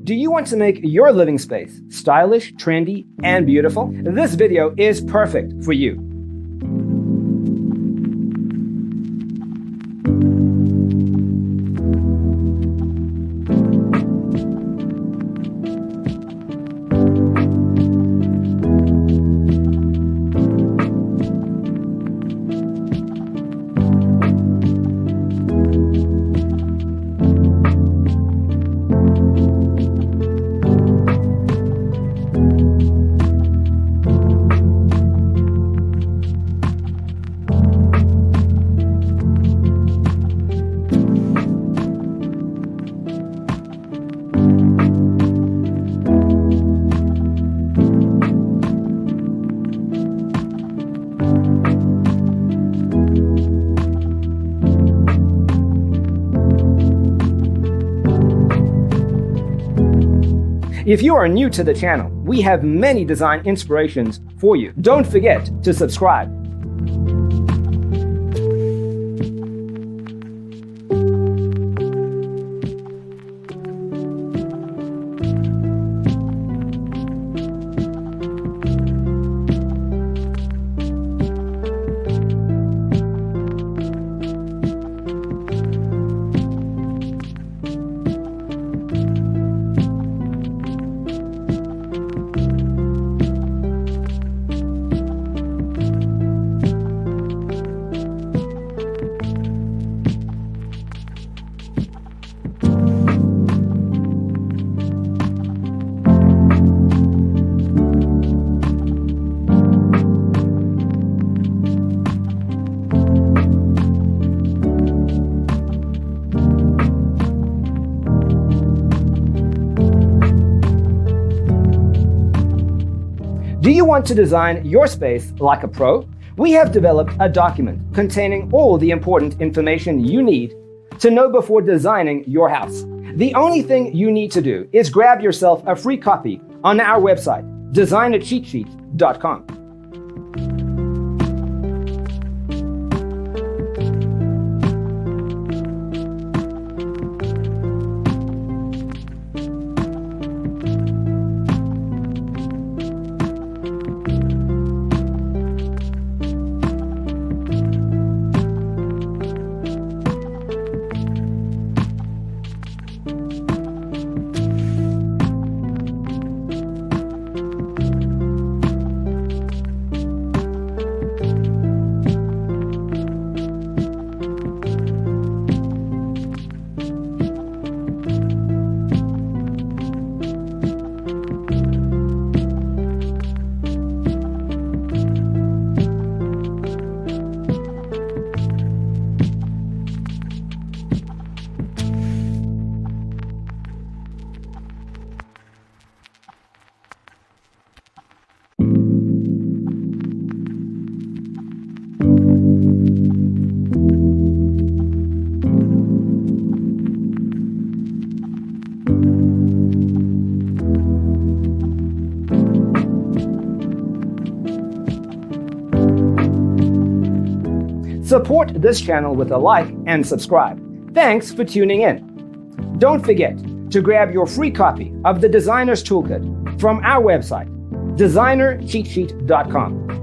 Do you want to make your living space stylish, trendy, and beautiful? This video is perfect for you. If you are new to the channel, we have many design inspirations for you. Don't forget to subscribe. Do you want to design your space like a pro? We have developed a document containing all the important information you need to know before designing your house. The only thing you need to do is grab yourself a free copy on our website, designercheatsheet.com. Support this channel with a like and subscribe. Thanks for tuning in. Don't forget to grab your free copy of the Designer's Toolkit from our website, designercheatsheet.com.